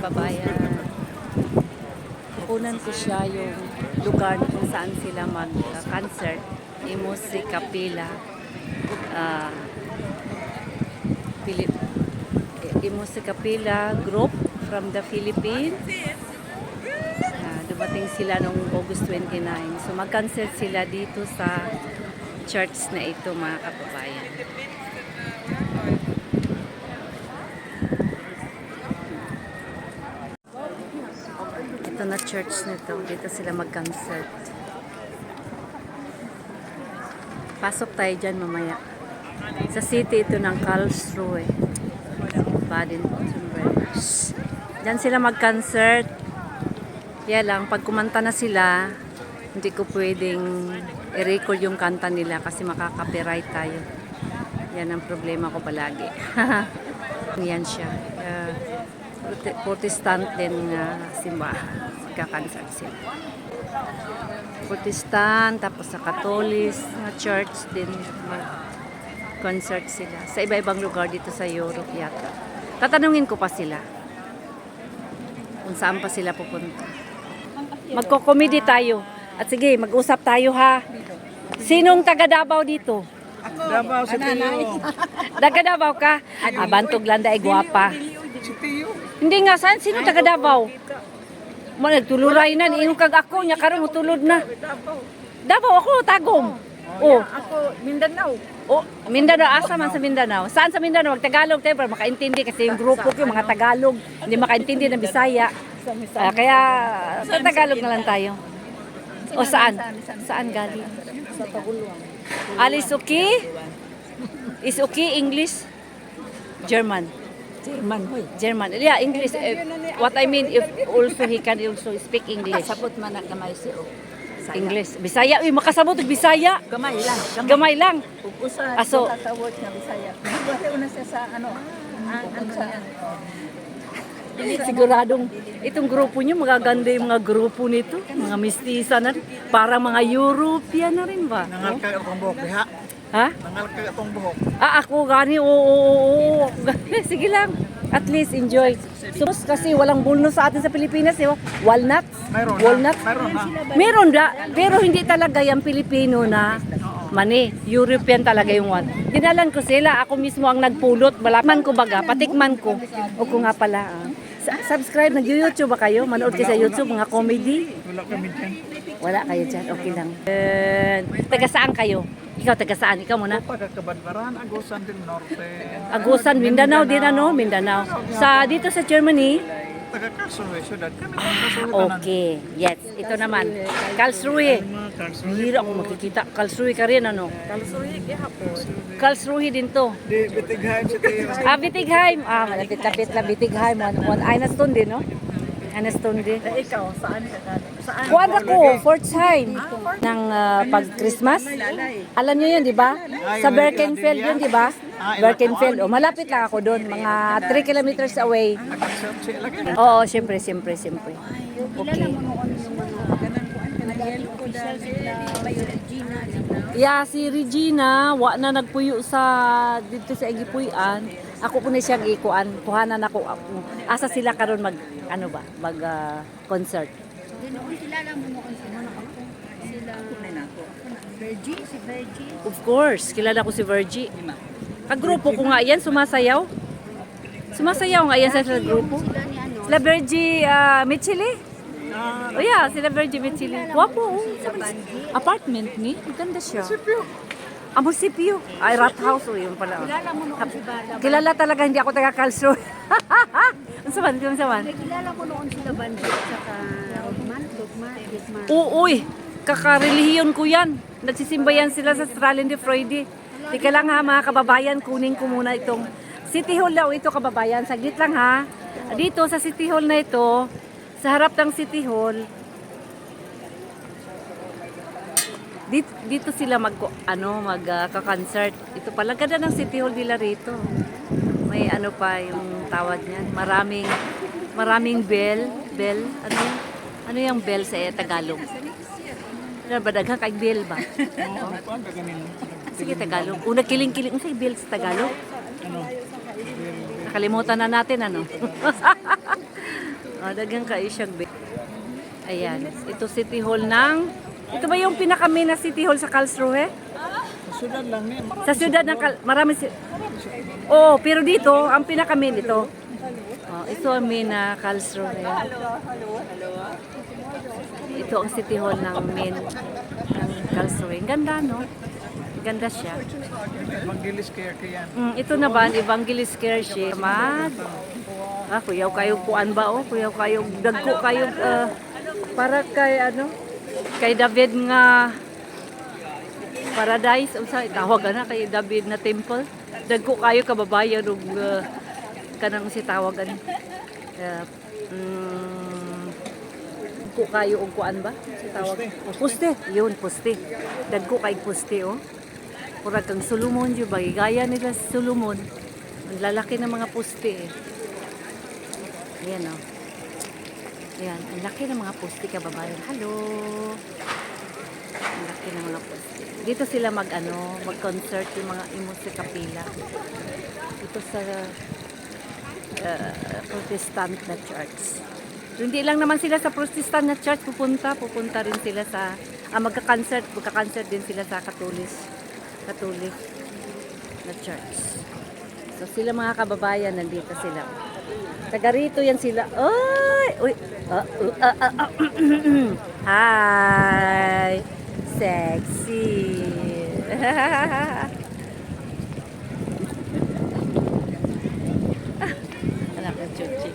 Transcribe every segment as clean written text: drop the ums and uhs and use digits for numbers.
kababayan. Kukunan ko siya yung lugar kung saan sila mag-concert. Imusi Kapila. Imusi Kapila group from the Philippines. Dumating sila noong August 29. So mag-concert sila dito sa church na ito, mga kababayan. Ito na church nito. Dito sila mag-concert. Pasok tayo dyan mamaya. Sa city ito ng Karlsruhe, Baden-Württemberg. Dyan sila mag-concert. Kaya lang, pag kumanta na sila, hindi ko pwedeng i-record yung kanta nila kasi makaka-copyright tayo. Yan ang problema ko palagi. Yan siya. Protestant din simbahan. Magka-concert sila. Protestant, tapos sa Catholic na church din mag-concert sila. Sa iba-ibang lugar dito sa Europe yata. Tatanungin ko pa sila kung saan pa sila pupunta. Magko-comedy tayo. At sige, mag-usap tayo ha. Sinong taga Davao dito? Davao sa Tiyo. Taga Davao ka? Bantog landa ay gwapa. Hindi nga, saan? Sino taga Davao? Mo nagtuluray na, niingon kag ako, nya karon mutulod na. Davao ako, Tagum. Oh, Ako, Mindanao. oh, Mindanao, asa man sa Mindanao? Saan sa Mindanao? Mag-Tagalog tayo para makaintindi kasi yung grupo ko, mga Tagalog, hindi makaintindi ng Bisaya. Kaya sa Tagalog na lang tayo. O saan? Saan galing? Sa Taguluan. Alice okay? Is okay English? German. German, hoy. German. Yeah, English. What I mean, if also he can also speak English. Sapot man na gamay siya. English. Bisaya. Uy, makasabot og Bisaya. Gamay lang. Gamay lang. Usa Aso. sa word na Bisaya. Kasi una siya sa ano sa Siguradong itong grupo niyo magaganda yung mga grupo nito. Mga mistisa na rin. Parang mga European na rin ba? Nangal ka akong buhok diha. Ha? Nangal ka akong buhok. Ako gani. Oo. Sige lang. At least enjoy. So, kasi walang bulno sa atin sa Pilipinas. Eh. Walnuts. Mayroon na. Walnuts. Mayroon na. Meron da. Pero hindi talaga yung Pilipino na mani. European talaga yung one. Dinalan ko sila. Ako mismo ang nagpulot. Malaman ko baga. Patikman ko. O kung nga pala. Subscribe. Nag-YouTube ba kayo? Manood kayo sa YouTube. Mga comedy. Wala kami dyan. Wala kayo dyan. Okay lang. Taga saan kayo? Ikaw taga saan? Ikaw muna. Pagkakabadbaran, Agusan del Norte. Agusan, Mindanao din ano? Mindanao. Sa dito sa Germany? Taga Karlsruhe, syudad. Kami ng Karlsruhe. Okay. Yes. Ito naman. Karlsruhe. Mahirap ako makikita. Karlsruhe ka rin ano? Karlsruhe gihapon. Karlsruhe din to. Di, Bitigheim sa Tiyo. Bitigheim. Malapit-lapit lang Bitigheim. One Einaston din, no? Einaston din. Ikaw saan ka? Saan? Kuwan ako, fourth time ng pag-Christmas. Alam niyo yun, di ba? Sa Birkenfeld yun, di ba? Birkenfeld. O, malapit lang ako doon. Mga 3 kilometers away. Oo, siyempre. Okay. Yeah, si Regina, wa na nagpuyo sa dito sa Igipuyan. Ako po na siya gikuan, kuhanan ako. Asa sila karon mag concert. Of course, kilala ko si Virgie. Kagrupo ko nga yan, sumasayaw. Sumasayaw nga yan sa grupo. Sila Virgie Michele. Oh yeah, sila Virgie Michele. Wapo. Apartment ni, maganda siya. Munisipyo. Ay, rat house. O, yun pala. Kilala mo noon si Bala. Kilala talaga, hindi ako taga Karlsruhe. Ang saman. Kilala mo noon sila Banjo at saka Lugman. Uy, kakarelihiyon ko yan. Nagsisimba yan sila sa Stralen de Freude. Tika lang ha, mga kababayan, kunin ko muna itong City Hall daw ito, kababayan. Saglit lang ha. Dito sa City Hall na ito, sa harap ng City Hall, dito sila magka-concert. Ito pala ganda ng City Hall nila rito. May ano pa yung tawag niyan. Maraming bell. Ano yung bell sa Tagalog? Ano ba daghang kay bell ba? Sige Tagalog. Una kiling-kiling sa bell sa Tagalog. Nakalimutan na natin ano. Dagang kayo siyang Ayan. Ito City Hall ng... Ito ba yung pinaka-main na City Hall sa Karlsruhe? Sudan lang ni. Sa syudad ng marami Oh, pero dito ang pinaka-main ito. Ito ang main na Karlsruhe. Ito ang City Hall ng main ng Karlsruhe. Ganda, no? Ganda siya. Evangelis kaya. Ito naman, Evangelist Kirche. Kuyaw kayo kuan ba, kuyaw kayo, dagko kayo, para kay, kay David nga, paradise, tawag na kay David na temple. Dagko kayo kababayan, kanang si tawagan. Dagko kayo, kuan ba? Si tawag. Puste. Yun, puste. Dagko kay puste, Pura kang Solomon yun ba? Gaya nila si Solomon. Ang lalaki ng mga puste Ayan Ayan, ang laki ng mga puste kababayan. Hello! Ang laki ng mga puste. Dito sila mag-concert yung mga imos sa kapila. Ito sa Protestant na church. Hindi lang naman sila sa Protestant na church pupunta rin sila sa magka-concert din sila sa Catholic na church. So sila mga kababayan nandito sila. Taga rito yan sila. Uy! Hi! Sexy! Anak ng chuchi.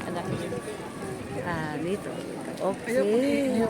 Anak ng dito. Okay.